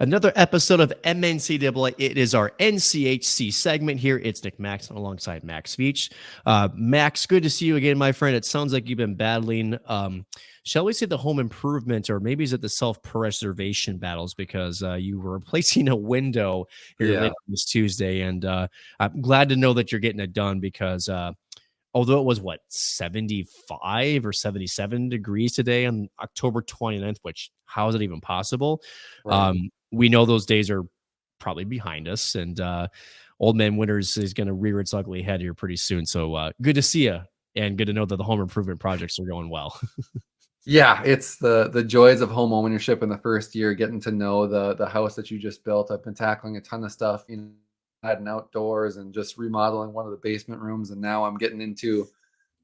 Another episode of MNCAA. It is our NCHC segment here. It's Nick Maxson alongside Max Veech. Max, good to see you again, my friend. It sounds like you've been battling, shall we say, the home improvement, or maybe is it the self-preservation battles, because you were replacing a window here later this Tuesday. And I'm glad to know that you're getting it done, because although it was 75 or 77 degrees today on October 29th, which how is it even possible? Right. We know those days are probably behind us, and old man winters is going to rear its ugly head here pretty soon. So good to see you, and good to know that the home improvement projects are going well. Yeah, it's the joys of home ownership in the first year, getting to know the house that you just built. I've been tackling a ton of stuff, and outdoors, and just remodeling one of the basement rooms, and now I'm getting into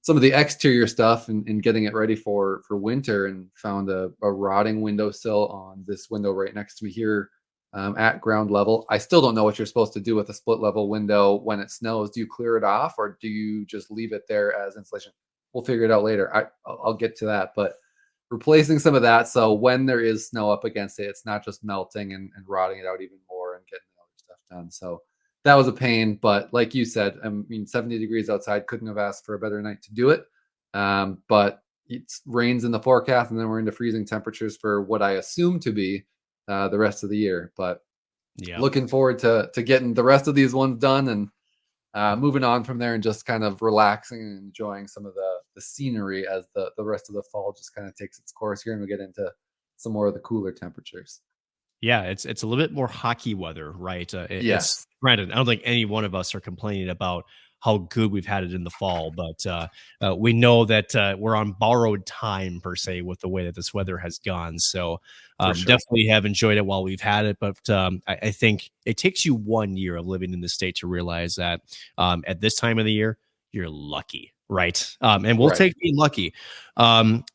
some of the exterior stuff and getting it ready for winter, and found a rotting windowsill on this window right next to me here, at ground level. I still don't know what you're supposed to do with a split level window when it snows. Do you clear it off, or do you just leave it there as insulation? We'll figure it out later. I'll get to that, but replacing some of that, so when there is snow up against it, it's not just melting and rotting it out even more and getting other stuff done. So that was a pain, but like you said, I mean, 70 degrees outside, couldn't have asked for a better night to do it. But it rains in the forecast, and then we're into freezing temperatures for what I assume to be the rest of the year. But Yeah. looking forward to getting the rest of these ones done, and moving on from there, and just kind of relaxing and enjoying some of the scenery as the rest of the fall just kind of takes its course here, and we get into some more of the cooler temperatures. Yeah, it's a little bit more hockey weather, right? It's Yes. granted, I don't think any one of us are complaining about how good we've had it in the fall, but we know that we're on borrowed time, per se, with the way that this weather has gone. So For sure. definitely have enjoyed it while we've had it, but I think it takes you 1 year of living in the state to realize that at this time of the year, you're lucky, right? And we'll Right. take being lucky,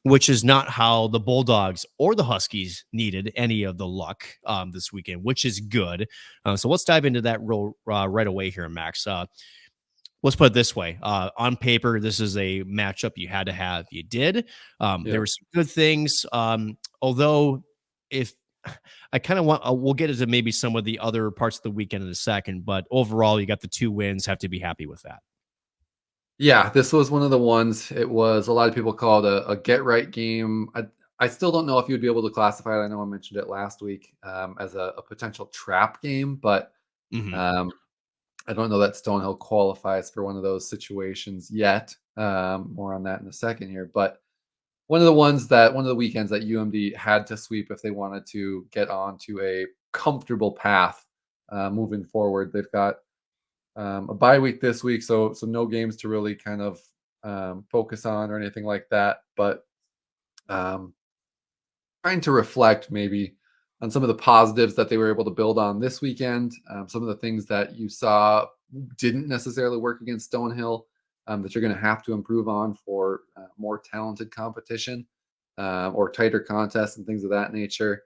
which is not how the Bulldogs or the Huskies needed any of the luck this weekend, which is good. So let's dive into that right away here, Max. Let's put it this way. On paper, this is a matchup you had to have. You did. There were some good things. Although, if I kind of want, we'll get into maybe some of the other parts of the weekend in a second. But overall, you got the 2 wins. Have to be happy with that. Yeah, this was one of the ones. It was, a lot of people called a get right game. I still don't know if you'd be able to classify it. I know I mentioned it last week, as a potential trap game, but Mhm. um, I don't know that Stonehill qualifies for one of those situations yet. More on that in a second here. But one of the weekends that UMD had to sweep if they wanted to get on to a comfortable path moving forward. They've got a bye week this week, so no games to really kind of focus on or anything like that. But um, trying to reflect maybe on some of the positives that they were able to build on this weekend, some of the things that you saw didn't necessarily work against Stonehill, that you're going to have to improve on for more talented competition, or tighter contests and things of that nature.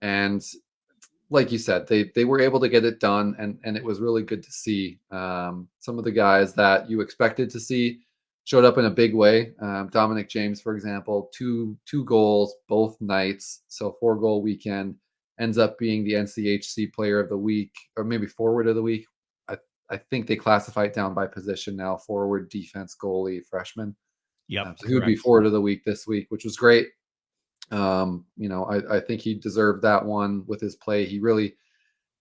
And like you said, they were able to get it done, and it was really good to see. Some of the guys that you expected to see showed up in a big way. Dominic James, for example, two goals both nights, so 4-goal weekend, ends up being the NCHC Player of the Week, or maybe Forward of the Week. I think they classify it down by position now: forward, defense, goalie, freshman. Yep. So he would be Forward of the Week this week, which was great. I think he deserved that one with his play. He really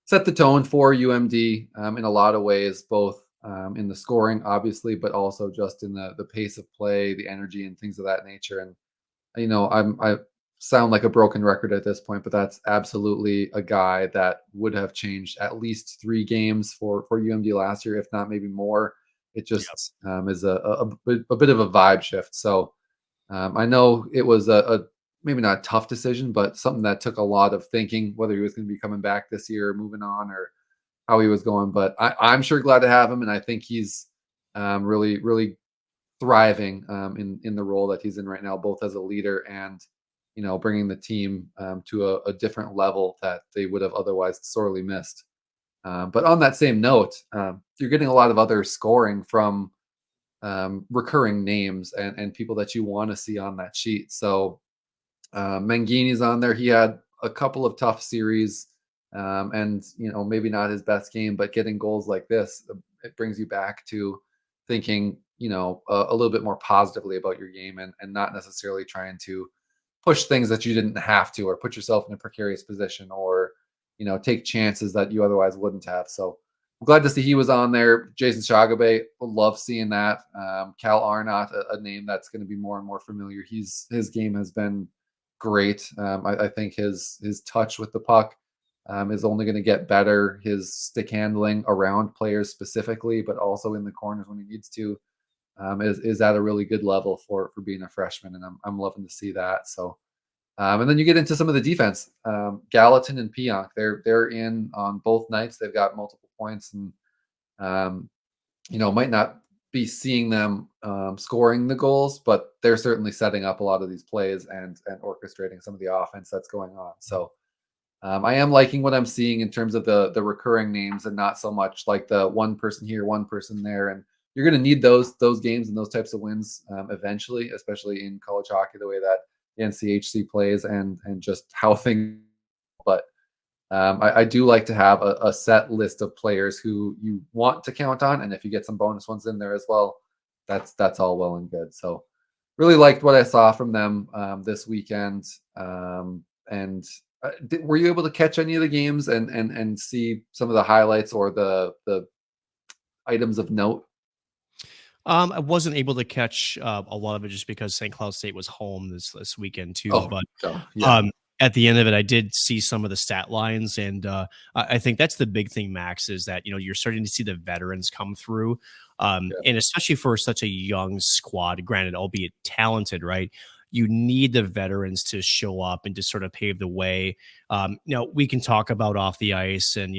set the tone for UMD in a lot of ways, both in the scoring, obviously, but also just in the pace of play, the energy, and things of that nature. And I sound like a broken record at this point, but that's absolutely a guy that would have changed at least 3 games for UMD last year, if not maybe more. It just is a bit of a vibe shift. So I know it was a maybe not a tough decision, but something that took a lot of thinking, whether he was going to be coming back this year, moving on, or how he was going. But I'm sure glad to have him, and I think he's really, really thriving in the role that he's in right now, both as a leader and bringing the team to a different level that they would have otherwise sorely missed. But on that same note, you're getting a lot of other scoring from recurring names and people that you want to see on that sheet. So Mangini's on there. He had a couple of tough series And maybe not his best game, but getting goals like this, it brings you back to thinking a little bit more positively about your game, and not necessarily trying to push things that you didn't have to, or put yourself in a precarious position, or take chances that you otherwise wouldn't have. So I'm glad to see he was on there. Jason Shagabe, love seeing that. Cal Arnott, a name that's going to be more and more familiar. His game has been great. I think his touch with the puck is only going to get better. His stick handling around players specifically, but also in the corners when he needs to, is at a really good level for being a freshman, and I'm loving to see that. So, and then you get into some of the defense. Gallatin and Pionk, they're in on both nights. They've got multiple points, and might not be seeing them scoring the goals, but they're certainly setting up a lot of these plays and orchestrating some of the offense that's going on. So I am liking what I'm seeing in terms of the recurring names, and not so much like the one person here, one person there. And you're going to need those games and those types of wins eventually, especially in college hockey, the way that the NCHC plays and just how things. But I do like to have a set list of players who you want to count on, and if you get some bonus ones in there as well, that's all well and good. So really liked what I saw from them this weekend. And were you able to catch any of the games and see some of the highlights or the items of note? I wasn't able to catch a lot of it just because St. Cloud State was home this weekend too. Oh, But yeah, um, at the end of it, I did see some of the stat lines, and I think that's the big thing, Max, is that you're starting to see the veterans come through, yeah, and especially for such a young squad, granted, albeit talented, right? You need the veterans to show up and to sort of pave the way. We can talk about off the ice and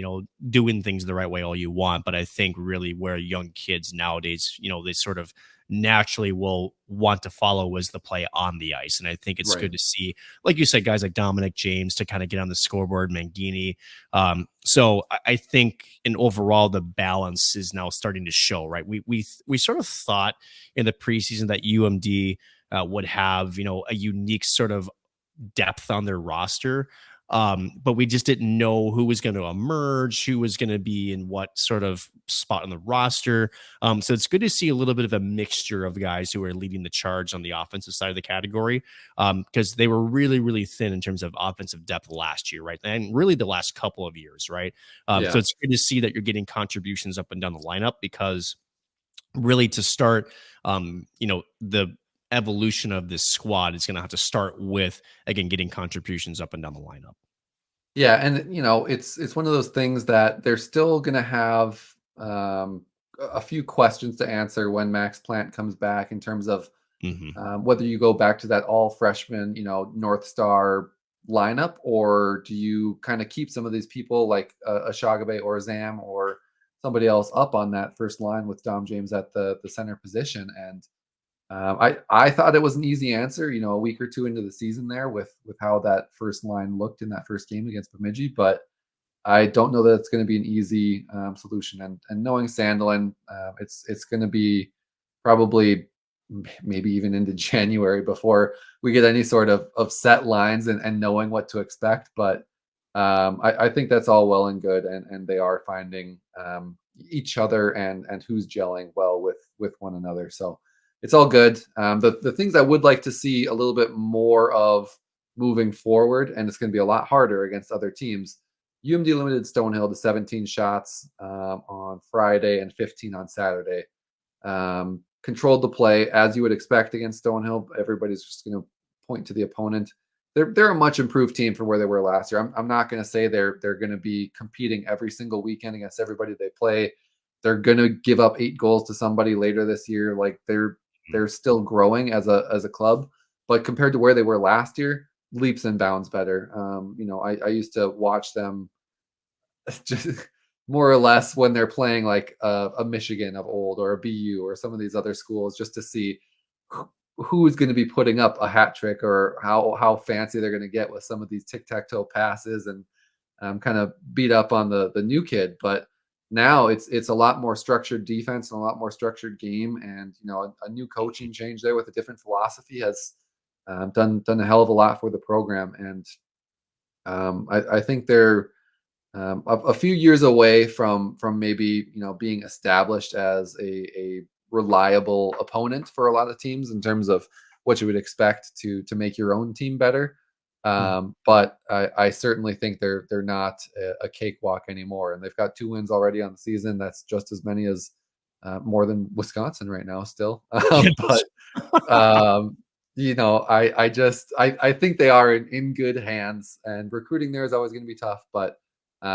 doing things the right way all you want, but I think really where young kids nowadays, they sort of naturally will want to follow is the play on the ice. And I think it's right, good to see, like you said, guys like Dominic James to kind of get on the scoreboard, Mangini. So I think in overall the balance is now starting to show, right? We sort of thought in the preseason that UMD would have, a unique sort of depth on their roster. But we just didn't know who was going to emerge, who was going to be in what sort of spot on the roster. So it's good to see a little bit of a mixture of guys who are leading the charge on the offensive side of the category, because they were really, really thin in terms of offensive depth last year, right? And really the last couple of years, right? So yeah. it's good to see that you're getting contributions up and down the lineup, because really to start, the evolution of this squad is going to have to start with, again, getting contributions up and down the lineup. Yeah, and it's one of those things that they're still gonna have a few questions to answer when Max Plant comes back, in terms of Hmm. whether you go back to that all freshman, North Star lineup, or do you kind of keep some of these people like a Shagabe or a Zam or somebody else up on that first line with Dom James at the center position. And I thought it was an easy answer, a week or two into the season there, with how that first line looked in that first game against Bemidji, but I don't know that it's going to be an easy solution. And knowing Sandelin, it's going to be probably maybe even into January before we get any sort of set lines and knowing what to expect. But I think that's all well and good, and they are finding each other and who's gelling well with one another. So it's all good. The things I would like to see a little bit more of moving forward, and it's going to be a lot harder against other teams. UMD limited Stonehill to 17 shots on Friday and 15 on Saturday. Controlled the play as you would expect against Stonehill. Everybody's just going to point to the opponent. They're a much improved team from where they were last year. I'm not going to say they're going to be competing every single weekend against everybody they play. They're going to give up 8 goals to somebody later this year. Like they're still growing as a club, but compared to where they were last year, leaps and bounds better. I used to watch them just more or less when they're playing like a Michigan of old, or a BU, or some of these other schools, just to see who's going to be putting up a hat trick, or how fancy they're going to get with some of these tic-tac-toe passes, and kind of beat up on the new kid. But now it's a lot more structured defense and a lot more structured game, and a new coaching change there with a different philosophy has done a hell of a lot for the program. And I think they're a few years away from maybe being established as a reliable opponent for a lot of teams in terms of what you would expect to make your own team better. Mm. But I certainly think they're not a cakewalk anymore, and they've got 2 wins already on the season. That's just as many as more than Wisconsin right now still. But um, I think they are in good hands, and recruiting there is always going to be tough. But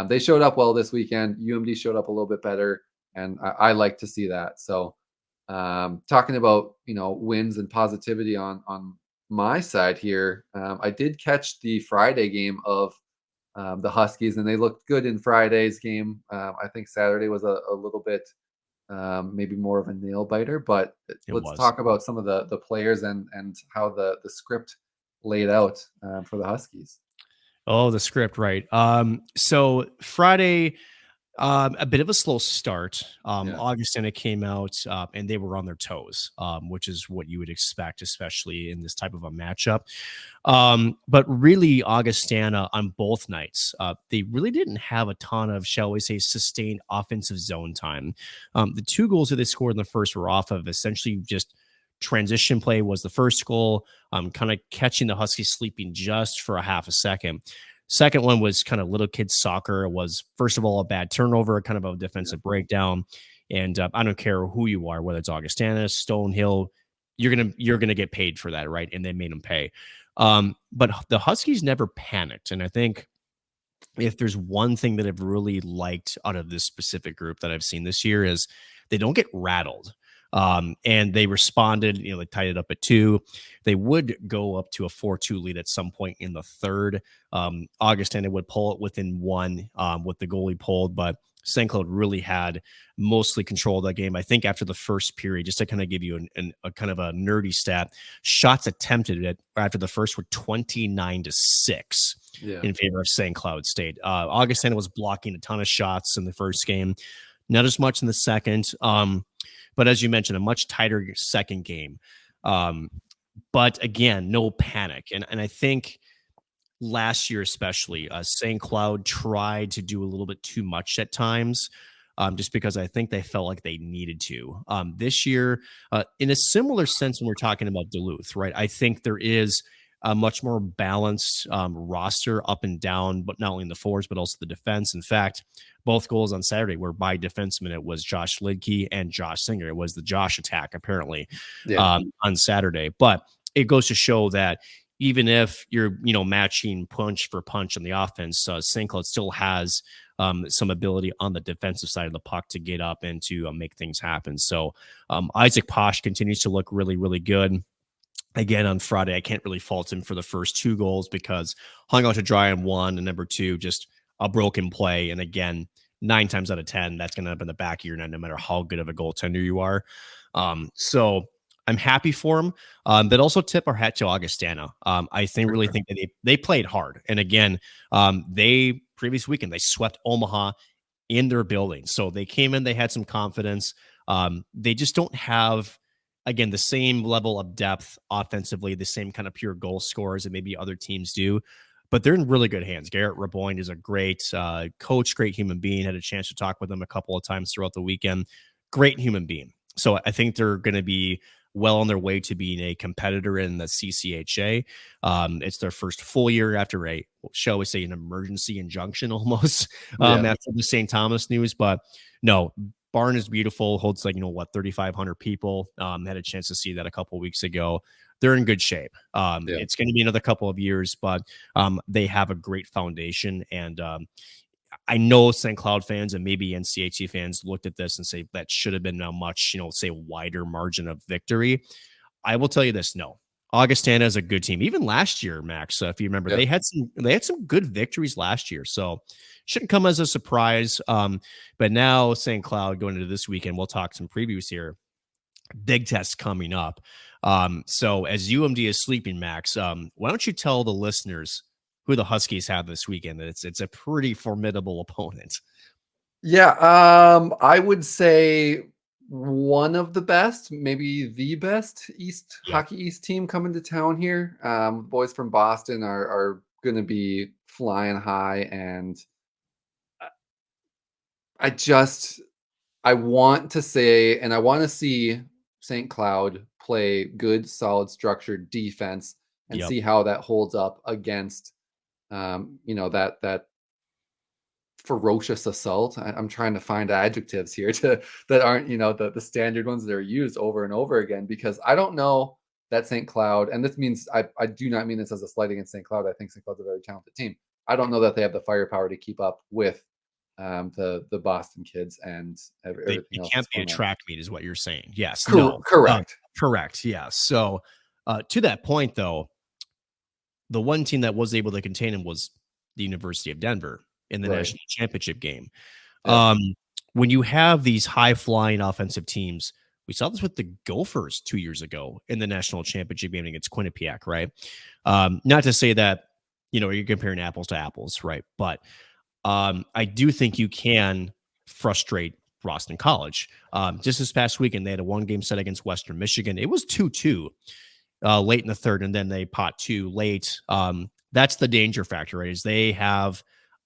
they showed up well this weekend. UMD showed up a little bit better, and I like to see that. So, talking about wins and positivity on my side here, I did catch the Friday game of the Huskies, and they looked good in Friday's game. I think Saturday was a little bit maybe more of a nail biter. But It let's was. talk about some of the players and how the script laid out for the Huskies. Oh, the script, right. So Friday, a bit of a slow start. Yeah, Augustana came out and they were on their toes, which is what you would expect, especially in this type of a matchup. But really, Augustana on both nights, they really didn't have a ton of, shall we say, sustained offensive zone time. The 2 goals that they scored in the first were off of essentially just transition play was the first goal, kind of catching the Huskies sleeping just for a half a second. Second one was kind of little kids soccer. It was, first of all, a bad turnover, kind of a yeah, defensive breakdown. And I don't care who you are, whether it's Augustana, Stonehill, you're gonna get paid for that, right? And they made them pay. But the Huskies never panicked, and I think if there's one thing that I've really liked out of this specific group that I've seen this year is they don't get rattled. And they responded, they tied it up at 2. They would go up to a 4-2 lead at some point in the third. Augustana would pull it within 1 with the goalie pulled, but St. Cloud really had mostly control of that game. I think after the first period, just to kind of give you a kind of a nerdy stat, shots attempted after the first were 29-6 yeah, in favor of St. Cloud State. Augustana was blocking a ton of shots in the first game, not as much in the second. But as you mentioned, a much tighter second game. Um, but again, no panic. And I think last year, especially, St. Cloud tried to do a little bit too much at times. Just because I think they felt like they needed to. This year, in a similar sense, when we're talking about Duluth, right? I think there is a much more balanced roster up and down, but not only in the forwards, but also the defense. In fact, both goals on Saturday were by defensemen. It was Josh Lidke and Josh Singer. It was the Josh attack, apparently, yeah, on Saturday. But it goes to show that even if you're, matching punch for punch on the offense, St. Cloud still has some ability on the defensive side of the puck to get up and to make things happen. So Isaac Posh continues to look really, really good. Again, on Friday, I can't really fault him for the first 2 goals because hung out to dry on 1, and number 2, just a broken play. And again, 9 times out of 10, that's going to end up in the back of your net, no matter how good of a goaltender you are. So I'm happy for him, but also tip our hat to Augustana. Really think that they played hard. And again, they previous weekend, they swept Omaha in their building. So they came in, they had some confidence. They just don't have, again, the same level of depth offensively, the same kind of pure goal scorers that maybe other teams do, but they're in really good hands. Garrett Raboyne is a great coach, great human being. Had a chance to talk with him a couple of times throughout the weekend. Great human being. So I think they're going to be well on their way to being a competitor in the CCHA. It's their first full year after shall we say, an emergency injunction almost yeah. after the St. Thomas news. But no, barn is beautiful, holds 3,500 people. Had a chance to see that a couple of weeks ago. They're in good shape. Yeah. It's going to be another couple of years, but they have a great foundation. And I know St. Cloud fans and maybe NCHC fans looked at this and say that should have been a much, say, wider margin of victory. I will tell you this: no, Augustana is a good team. Even last year, Max, if you remember, Yep. they had some good victories last year, so shouldn't come as a surprise. But now St. Cloud going into this weekend, we'll talk some previews here. Big test coming up. So as UMD is sleeping, Max, why don't you tell the listeners who the Huskies have this weekend? It's a pretty formidable opponent. Yeah, I would say one of the best, maybe the best Yeah. Hockey East team coming to town here. Boys from Boston are going to be flying high, and I want to say, and I want to see St. Cloud play good, solid, structured defense and Yep. see how that holds up against, that ferocious assault. I'm trying to find adjectives here to that aren't, the standard ones that are used over and over again, because I don't know that St. Cloud, and this means I do not mean this as a slight against St. Cloud. I think St. Cloud's a very talented team. I don't know that they have the firepower to keep up with the Boston kids and They everything else can't that's be a going on. track meet is what you're saying. Yes. No. Correct. Correct. Yeah. So to that point, though, the one team that was able to contain him was the University of Denver in the Right. national championship game. Yep. Um, when you have these high flying offensive teams, we saw this with the Gophers 2 years ago in the national championship game against Quinnipiac, right? Not to say that, you're comparing apples to apples, right? But I do think you can frustrate Boston College. Just this past weekend, they had a one-game set against Western Michigan. It was 2-2 late in the third, and then they pot two late. That's the danger factor, right? Is they have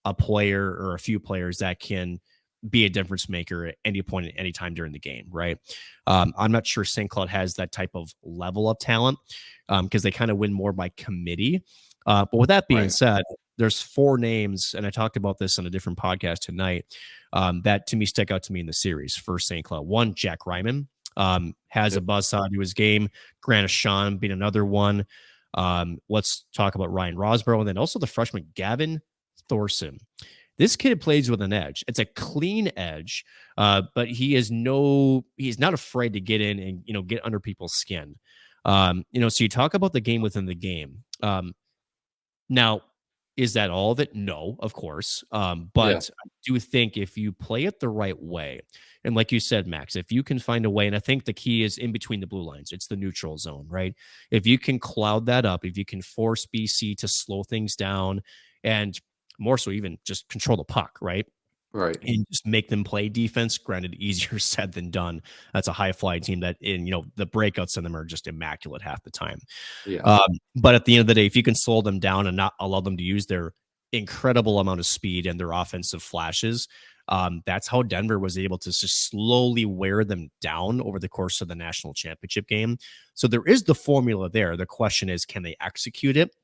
a player or a few players that can be a difference maker at any point at any time during the game, right? I'm not sure St. Cloud has that type of level of talent because they kind of win more by committee. But with that being Right. said, there's four names, and I talked about this on a different podcast tonight, that to me stick out to me in the series for St. Cloud. One, Jack Ryman has a Yep. buzzsaw to his game. Grant Sean being another one. Let's talk about Ryan Rosborough, and then also the freshman Gavin Thorson. This kid plays with an edge. It's a clean edge, but he's not afraid to get in and get under people's skin. So you talk about the game within the game. Now, is that all of it? No, of course. Yeah. But I do think if you play it the right way, and like you said, Max, if you can find a way, and I think the key is in between the blue lines, it's the neutral zone, right? If you can cloud that up, if you can force BC to slow things down and more so even just control the puck, right? Right. And just make them play defense. Granted, easier said than done. That's a high fly team that the breakouts in them are just immaculate half the time. Yes. But at the end of the day, if you can slow them down and not allow them to use their incredible amount of speed and their offensive flashes, that's how Denver was able to just slowly wear them down over the course of the national championship game. So there is the formula there. The question is, can they execute it?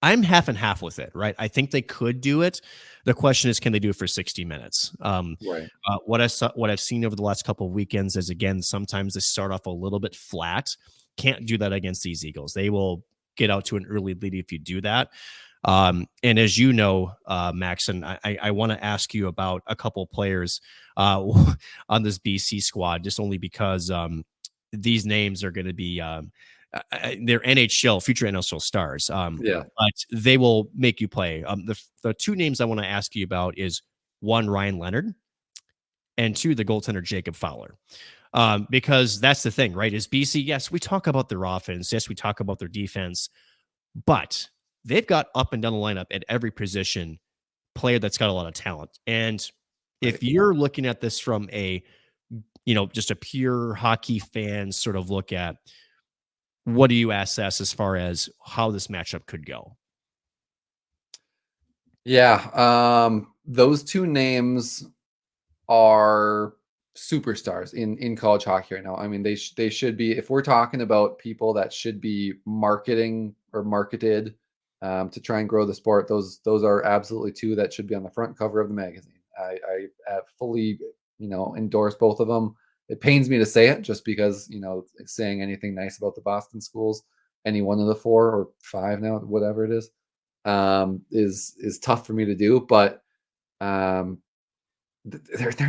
I'm half and half with it, right? I think they could do it. The question is, can they do it for 60 minutes? Right. What I've seen over the last couple of weekends is, again, sometimes they start off a little bit flat. Can't do that against these Eagles. They will get out to an early lead if you do that. And as you know, Max, and I want to ask you about a couple of players on this BC squad, just only because these names are going to be they're future NHL stars. Yeah. But they will make you play. The two names I want to ask you about is one, Ryan Leonard, and two, the goaltender Jacob Fowler. Because that's the thing, right? Is BC, yes, we talk about their offense, yes, we talk about their defense, but they've got up and down the lineup at every position player that's got a lot of talent. And if Right. you're looking at this from a just a pure hockey fan sort of look at, what do you assess as far as how this matchup could go? Yeah. Those two names are superstars in college hockey right now. I mean, they should be. If we're talking about people that should be marketing or marketed to try and grow the sport, those are absolutely two that should be on the front cover of the magazine. I fully endorse both of them. It pains me to say it, just because saying anything nice about the Boston schools, any one of the four or five now, whatever it is tough for me to do. But they're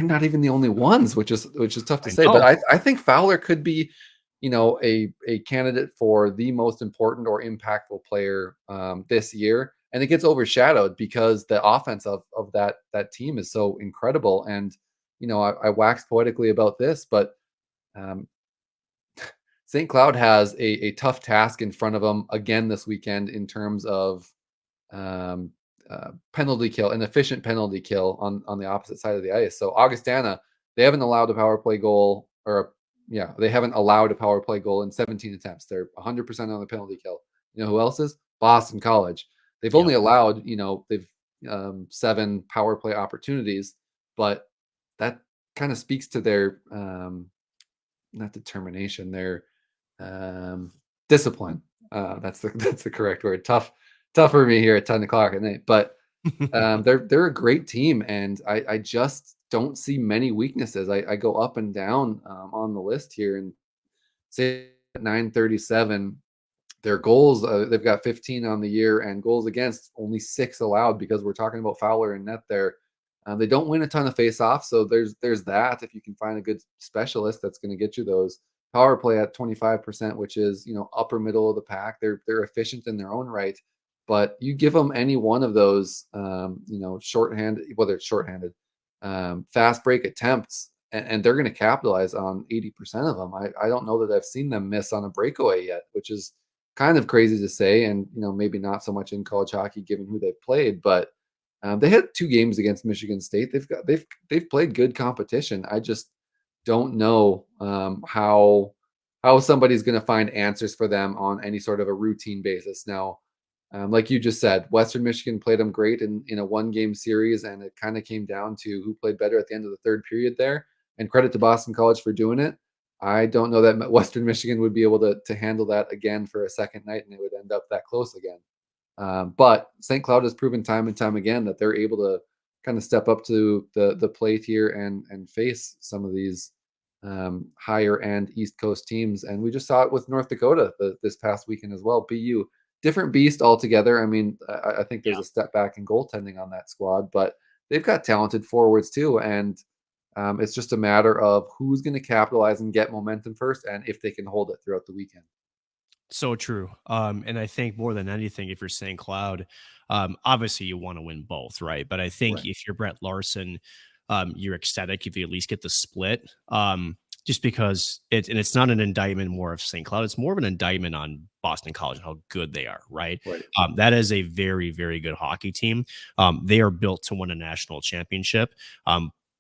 not even the only ones, which is tough to I say. But know. I think Fowler could be, a candidate for the most important or impactful player this year, and it gets overshadowed because the offense of that team is so incredible. And I wax poetically about this, but um, St. Cloud has a tough task in front of them again this weekend in terms of um, penalty kill, an efficient penalty kill on the opposite side of the ice. So Augustana, they haven't allowed a power play goal, they haven't allowed a power play goal in 17 attempts. They're 100% on the penalty kill. You know who else is? Boston College. They've Yep. only allowed, they've 7 power play opportunities, but that kind of speaks to their not determination, their discipline. That's the that's the correct word. Tough for me here at 10 o'clock at night, but they're a great team, and I just don't see many weaknesses. I go up and down on the list here, and say at 937, their goals, they've got 15 on the year, and goals against only 6 allowed, because we're talking about Fowler and net there. They don't win a ton of face-offs, so there's that. If you can find a good specialist, that's going to get you those. Power play at 25%, which is, upper middle of the pack. They're efficient in their own right, but you give them any one of those, shorthanded, whether it's shorthanded, fast break attempts, and they're going to capitalize on 80% of them. I don't know that I've seen them miss on a breakaway yet, which is kind of crazy to say, and maybe not so much in college hockey given who they've played, but they had 2 games against Michigan State. They've played good competition. I just don't know how somebody's going to find answers for them on any sort of a routine basis. Now, like you just said, Western Michigan played them great in a 1-game series, and it kind of came down to who played better at the end of the third period there. And credit to Boston College for doing it. I don't know that Western Michigan would be able to handle that again for a second night, and it would end up that close again. But St. Cloud has proven time and time again that they're able to kind of step up to the plate here and face some of these higher end East Coast teams. And we just saw it with North Dakota this past weekend as well. BU, different beast altogether. I mean, I think there's a step back in goaltending on that squad, but they've got talented forwards too. And it's just a matter of who's going to capitalize and get momentum first, and if they can hold it throughout the weekend. So true. And I think more than anything, if you're saying Cloud, obviously you want to win both, right? But I think Right. if you're Brett Larson, you're ecstatic if you at least get the split. Just because it's not an indictment more of St. Cloud, it's more of an indictment on Boston College and how good they are, right? Right. That is a very, very good hockey team. They are built to win a national championship.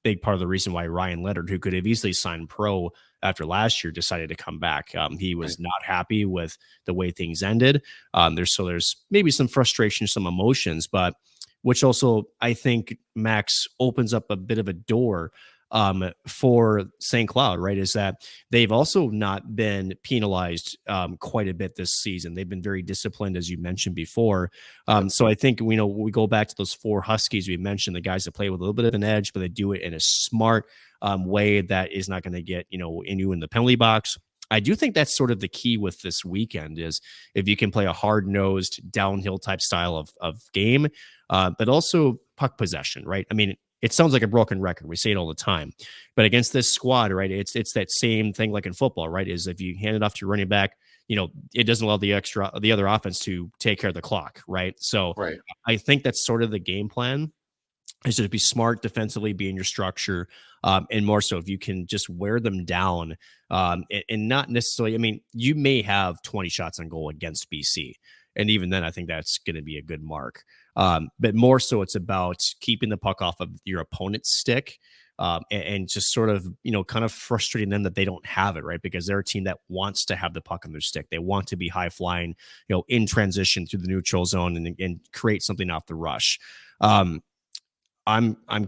Big part of the reason why Ryan Leonard, who could have easily signed pro after last year, decided to come back. He Right. was not happy with the way things ended. There's maybe some frustration, some emotions, but which also I think Max opens up a bit of a door for St. Cloud, right? Is that they've also not been penalized quite a bit this season. They've been very disciplined, as you mentioned before. Yep. So I think we go back to those 4 Huskies we mentioned, the guys that play with a little bit of an edge, but they do it in a smart way that is not going to get in the penalty box. I do think that's sort of the key with this weekend is if you can play a hard-nosed downhill type style of game, but also puck possession, right? I mean, it sounds like a broken record. We say it all the time, but against this squad, right? It's that same thing like in football, right? Is if you hand it off to your running back, it doesn't allow the other offense to take care of the clock, right? So Right. I think that's sort of the game plan is to be smart defensively, be in your structure, and more so if you can just wear them down, and not necessarily. I mean, you may have 20 shots on goal against BC, and even then, I think that's going to be a good mark. But more so, it's about keeping the puck off of your opponent's stick. And just sort of, kind of frustrating them that they don't have it, right? Because they're a team that wants to have the puck on their stick. They want to be high flying, in transition through the neutral zone and create something off the rush. I'm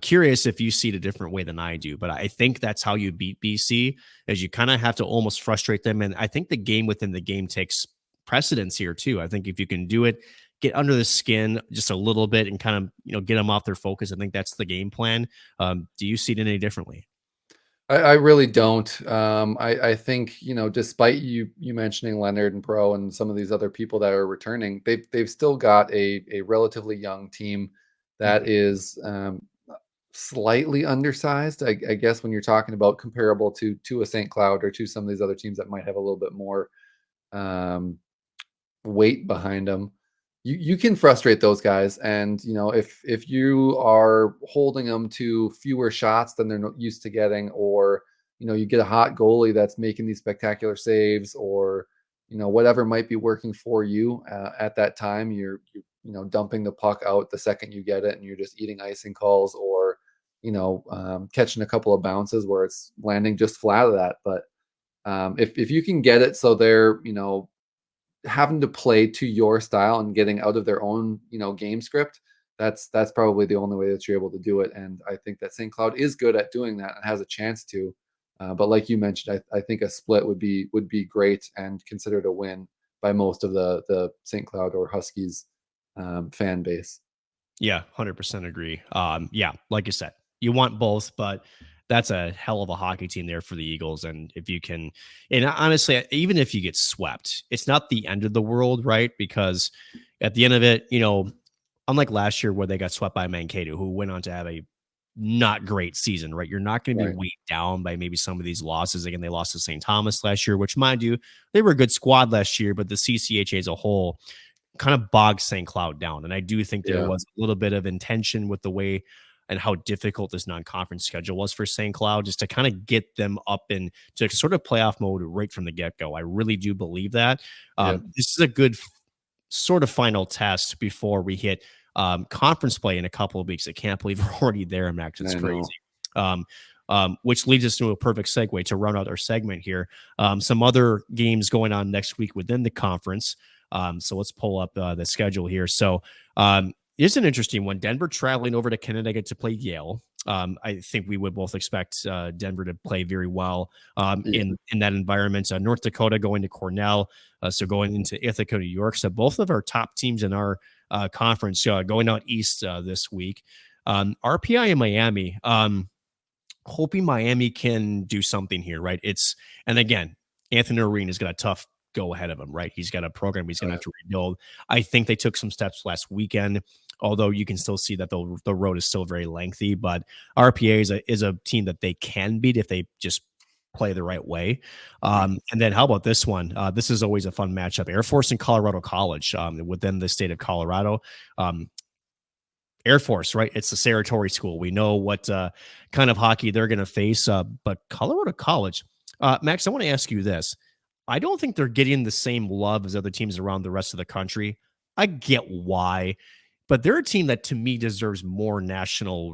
curious if you see it a different way than I do, but I think that's how you beat BC, is you kind of have to almost frustrate them. And I think the game within the game takes precedence here too. I think if you can do it, get under the skin just a little bit and kind of, get them off their focus. I think that's the game plan. Do you see it any differently? I really don't. I think, despite you mentioning Leonard and Pro and some of these other people that are returning, they've still got a relatively young team that Mhm. is slightly undersized. I guess when you're talking about comparable to a St. Cloud or to some of these other teams that might have a little bit more um, weight behind them, you can frustrate those guys. And if you are holding them to fewer shots than they're used to getting, or you get a hot goalie that's making these spectacular saves, or whatever might be working for you at that time, you're dumping the puck out the second you get it, and you're just eating icing calls, or catching a couple of bounces where it's landing just flat of that. But if you can get it so they're having to play to your style and getting out of their own game script, that's probably the only way that you're able to do it. And I think that St. Cloud is good at doing that and has a chance to. But like you mentioned, I think a split would be great and considered a win by most of the St. Cloud or Huskies fan base. Yeah, 100% agree. Yeah, like you said, you want both, but that's a hell of a hockey team there for the Eagles. And if you can, and honestly, even if you get swept, it's not the end of the world, right? Because at the end of it, unlike last year where they got swept by Mankato, who went on to have a not great season, right? You're not going to be Right. weighed down by maybe some of these losses. Again, they lost to St. Thomas last year, which, mind you, they were a good squad last year, but the CCHA as a whole kind of bogged St. Cloud down. And I do think there Yeah. was a little bit of intention with the way and how difficult this non-conference schedule was for St. Cloud, just to kind of get them up in to sort of playoff mode right from the get-go. I really do believe that. Yep. This is a good sort of final test before we hit conference play in a couple of weeks. I can't believe we're already there, Max. It's I crazy. know. Which leads us to a perfect segue to round out our segment here. Some other games going on next week within the conference. So let's pull up the schedule here. So it's an interesting one. Denver traveling over to Connecticut to play Yale. I think we would both expect Denver to play very well Yeah. in that environment. North Dakota going to Cornell, so going into Ithaca, New York. So both of our top teams in our conference going out east this week. RPI in Miami. Hoping Miami can do something here, right? And again, Anthony Arena has got a tough go ahead of him, right? He's got a program he's going to have to rebuild. I think they took some steps last weekend, although you can still see that the road is still very lengthy. But RPA is a team that they can beat if they just play the right way. And then how about this one? This is always a fun matchup. Air Force and Colorado College within the state of Colorado. Air Force, right? It's the Saratory school. We know what kind of hockey they're going to face. But Colorado College, Max, I want to ask you this. I don't think they're getting the same love as other teams around the rest of the country. I get why, but they're a team that to me deserves more national,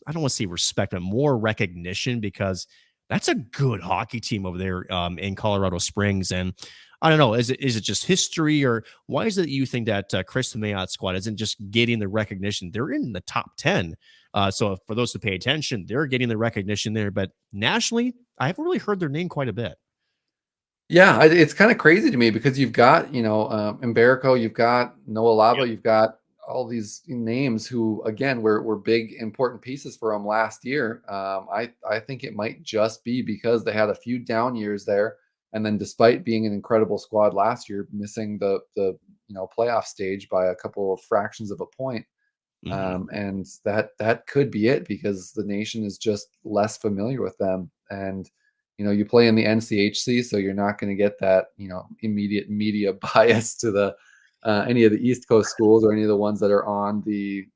I don't want to say respect, but more recognition, because that's a good hockey team over there in Colorado Springs. And I don't know, is it just history, or why is it you think that Chris Mayotte squad isn't just getting the recognition? They're in the top 10. So for those who pay attention, they're getting the recognition there. But nationally, I haven't really heard their name quite a bit. Yeah, it's kind of crazy to me because you've got, Mberico, you've got Noah Yep. Lava, you've got all these names who, again, were big, important pieces for them last year. I think it might just be because they had a few down years there, and then despite being an incredible squad last year, missing the playoff stage by a couple of fractions of a point. Mhm. And that could be it because the nation is just less familiar with them. And you play in the NCHC, so you're not going to get that immediate media bias to the any of the East Coast schools or any of the ones that are on the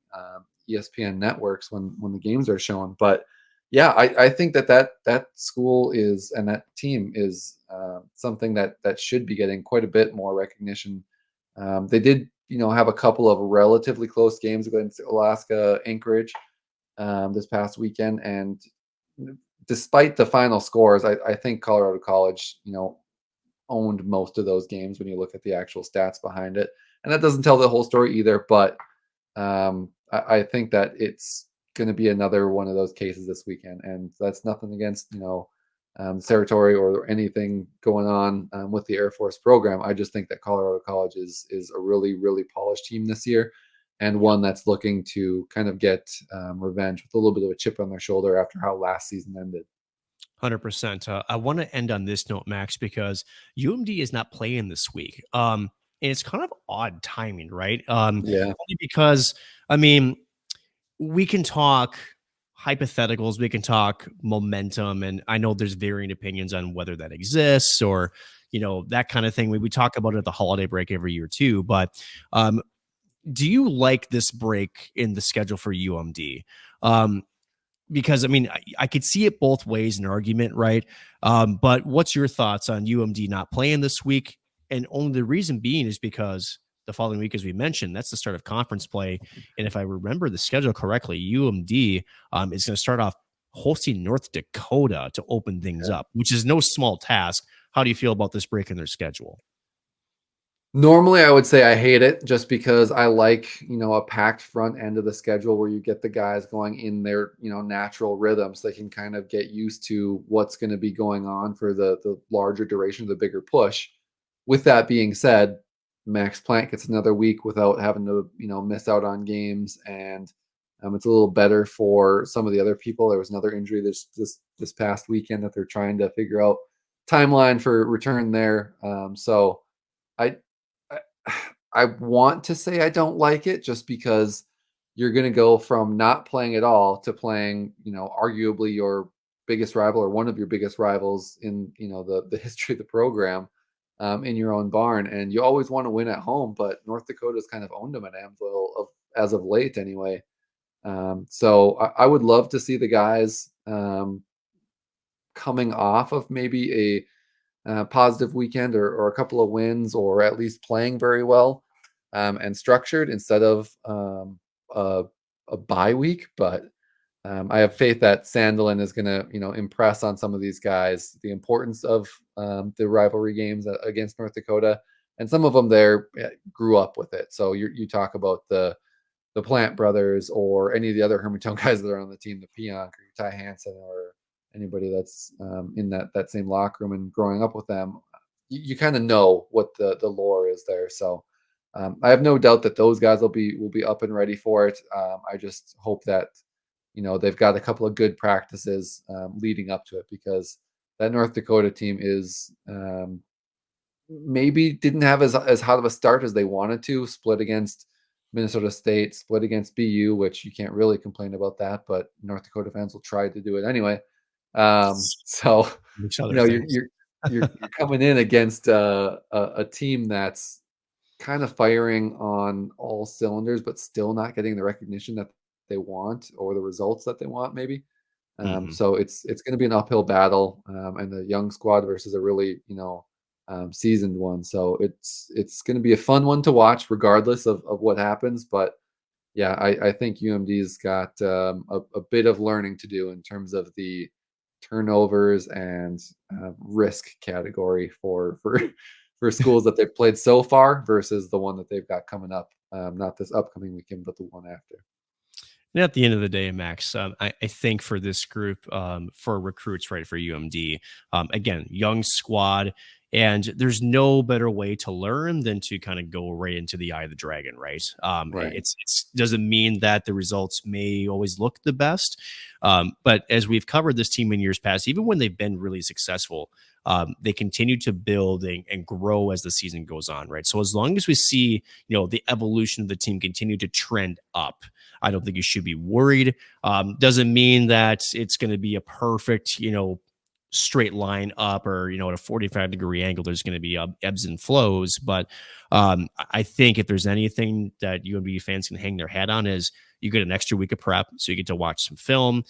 ESPN networks when the games are shown. But yeah, I think that school is, and that team is something that should be getting quite a bit more recognition. They did have a couple of relatively close games against Alaska Anchorage this past weekend, and despite the final scores, I think Colorado College, owned most of those games when you look at the actual stats behind it. And that doesn't tell the whole story either, but I think that it's going to be another one of those cases this weekend. And that's nothing against, Saratory or anything going on with the Air Force program. I just think that Colorado College is a really, really polished team this year, and one that's looking to kind of get revenge with a little bit of a chip on their shoulder after how last season ended. 100%. I want to end on this note, Max, because UMD is not playing this week. And it's kind of odd timing, right? Yeah. Only because, I mean, we can talk hypotheticals, we can talk momentum, and I know there's varying opinions on whether that exists or, that kind of thing. We talk about it at the holiday break every year too. But do you like this break in the schedule for UMD? Because I mean, I could see it both ways, an argument, right? But what's your thoughts on UMD not playing this week? And only the reason being is because the following week, as we mentioned, that's the start of conference play. And if I remember the schedule correctly, UMD is going to start off hosting North Dakota to open things Yeah. up, which is no small task. How do you feel about this break in their schedule? Normally, I would say I hate it just because I like, a packed front end of the schedule where you get the guys going in their, natural rhythm so they can kind of get used to what's going to be going on for the larger duration, the bigger push. With that being said, Max Planck gets another week without having to, miss out on games, and it's a little better for some of the other people. There was another injury this past weekend that they're trying to figure out timeline for return there. So I I I want to say I don't like it just because you're going to go from not playing at all to playing, arguably your biggest rival or one of your biggest rivals in, the history of the program, in your own barn. And you always want to win at home, but North Dakota's kind of owned them at Amsoil as of late anyway. So I would love to see the guys coming off of maybe a positive weekend or a couple of wins, or at least playing very well and structured instead of a, a bye week. But I have faith that Sandelin is going to, impress on some of these guys the importance of the rivalry games against North Dakota, and some of them there grew up with it. So you talk about the Plant brothers or any of the other Hermantown guys that are on the team, the Pionk or Ty Hansen or anybody that's in that same locker room and growing up with them, you kind of know what the lore is there. So I have no doubt that those guys will be up and ready for it. I just hope that they've got a couple of good practices leading up to it, because that North Dakota team is maybe didn't have as hot of a start as they wanted to. Split against Minnesota State, split against BU, which you can't really complain about that, but North Dakota fans will try to do it anyway. So Each other you're things. you're coming in against a team that's kind of firing on all cylinders, but still not getting the recognition that they want or the results that they want, maybe. Mhm. So it's going to be an uphill battle, and a young squad versus a really seasoned one. So it's going to be a fun one to watch, regardless of what happens. But yeah, I think UMD's got a bit of learning to do in terms of the turnovers and risk category for for schools that they've played so far versus the one that they've got coming up. Not this upcoming weekend, but the one after. And at the end of the day, Max, I think for this group, for recruits, right, for UMD, again, young squad, and there's no better way to learn than to kind of go right into the eye of the dragon, right? Right. It's doesn't mean that the results may always look the best, but as we've covered this team in years past, even when they've been really successful, they continue to build and grow as the season goes on, right? So as long as we see, the evolution of the team continue to trend up, I don't think you should be worried. Doesn't mean that it's going to be a perfect, straight line up, or, at a 45-degree angle, there's going to be ebbs and flows. But I think if there's anything that UMB fans can hang their hat on, is you get an extra week of prep. So you get to watch some film.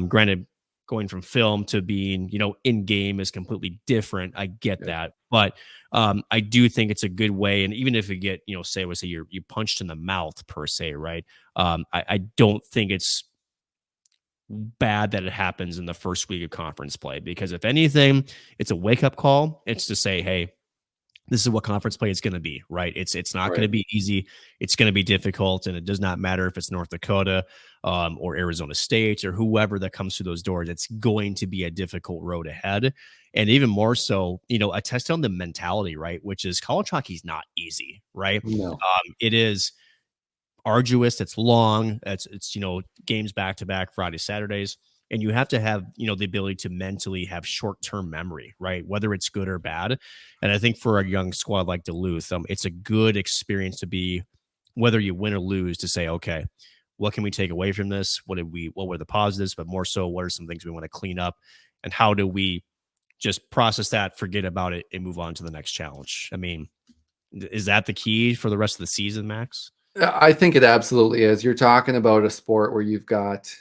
Granted, going from film to being, in game is completely different. I get Yep. that. But I do think it's a good way. And even if you get, say you punched in the mouth per se, right? I don't think it's bad that it happens in the first week of conference play, because if anything, it's a wake up call. It's to say, hey, this is what conference play is going to be, right? It's not going to Right. be easy. It's going to be difficult, and it does not matter if it's North Dakota or Arizona State or whoever that comes through those doors. It's going to be a difficult road ahead, and even more so, a test on the mentality, right? Which is college hockey is not easy, right? No. It is arduous. It's long. It's games back to back, Friday, Saturdays, and you have to have the ability to mentally have short term memory, right? Whether it's good or bad. And I think for a young squad like Duluth, it's a good experience to be, whether you win or lose, to say, okay, what can we take away from this? What were the positives? But more so, what are some things we want to clean up, and how do we just process that, forget about it, and move on to the next challenge? I mean, is that the key for the rest of the season, Max? I think it absolutely is. You're talking about a sport where you've got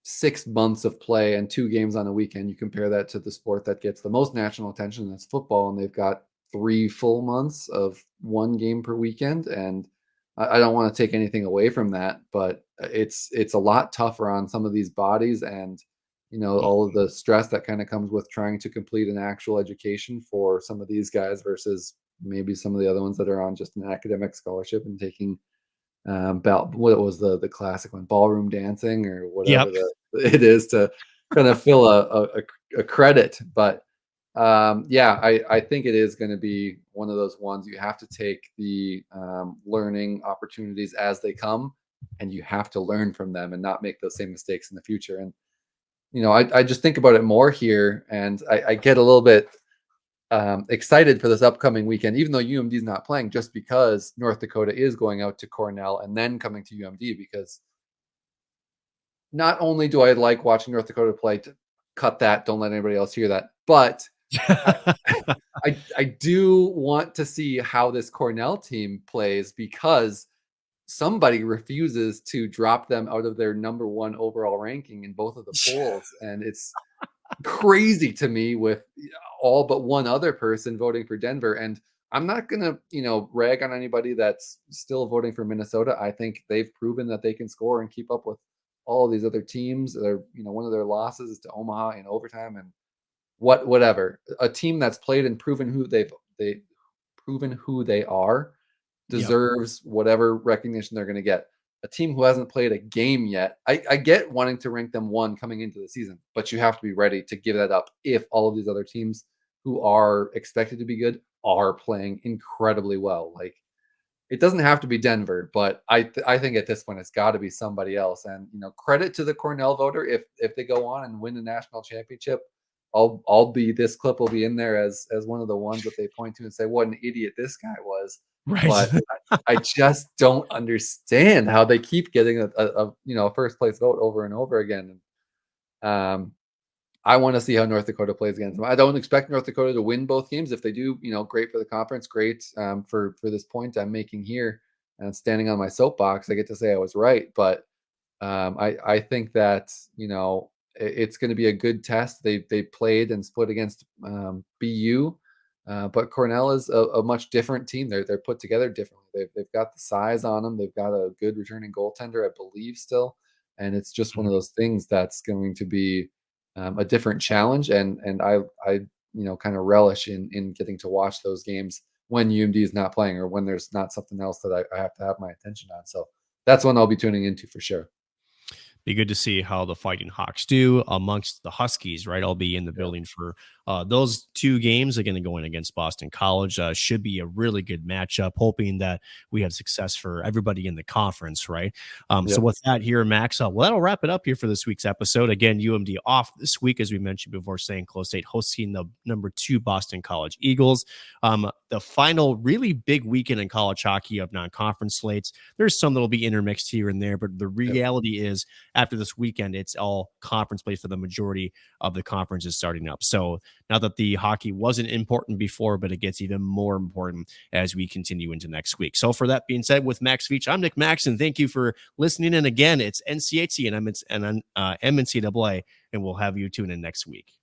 6 months of play and 2 games on a weekend. You compare that to the sport that gets the most national attention, that's football, and they've got 3 full months of 1 game per weekend. And I don't want to take anything away from that, but it's a lot tougher on some of these bodies, and all of the stress that kind of comes with trying to complete an actual education for some of these guys versus maybe some of the other ones that are on just an academic scholarship and taking what was the classic one, ballroom dancing or whatever Yep. it is to kind of fill a credit. But yeah, I think it is going to be one of those ones you have to take the learning opportunities as they come, and you have to learn from them and not make those same mistakes in the future. And I just think about it more here, and I get a little bit excited for this upcoming weekend, even though UMD is not playing, just because North Dakota is going out to Cornell and then coming to UMD. Because not only do I like watching North Dakota play, to cut that, don't let anybody else hear that, but I do want to see how this Cornell team plays, because somebody refuses to drop them out of their number 1 overall ranking in both of the polls. And it's crazy to me, with all but one other person voting for Denver. And I'm not going to, rag on anybody that's still voting for Minnesota. I think they've proven that they can score and keep up with all of these other teams. They're, one of their losses is to Omaha in overtime, and whatever. A team that's played and proven who they've proven who they are deserves whatever recognition they're going to get. A team who hasn't played a game yet, I get wanting to rank them 1 coming into the season, but you have to be ready to give that up if all of these other teams who are expected to be good are playing incredibly well. Like, it doesn't have to be Denver, but I think at this point it's got to be somebody else. And credit to the Cornell voter if they go on and win a national championship. This clip will be in there as one of the ones that they point to and say what an idiot this guy was. Right. But I just don't understand how they keep getting a first place vote over and over again. I want to see how North Dakota plays against them. I don't expect North Dakota to win both games. If they do, great for the conference, great for this point I'm making here and standing on my soapbox. I get to say I was right, but I think that it's going to be a good test. They played and split against BU. But Cornell is a much different team. They're put together differently. They've got the size on them. They've got a good returning goaltender, I believe, still. And it's just one of those things that's going to be a different challenge. And I kind of relish in getting to watch those games when UMD is not playing, or when there's not something else that I have to have my attention on. So that's one I'll be tuning into for sure. Be good to see how the Fighting Hawks do amongst the Huskies, right? I'll be in the building for those 2 games. Again, going against Boston College should be a really good matchup, hoping that we have success for everybody in the conference, right? So with that here, Max, well, that'll wrap it up here for this week's episode. Again, UMD off this week, as we mentioned before, St. Close State hosting the number 2 Boston College Eagles. The final really big weekend in college hockey of non-conference slates. There's some that'll be intermixed here and there, but the reality is, after this weekend, it's all conference play for the majority of the conferences starting up. So now that the hockey wasn't important before, but it gets even more important as we continue into next week. So for that being said, with Max Veech, I'm Nick Maxson. Thank you for listening. And again, it's NCHC and MNCAA, and we'll have you tune in next week.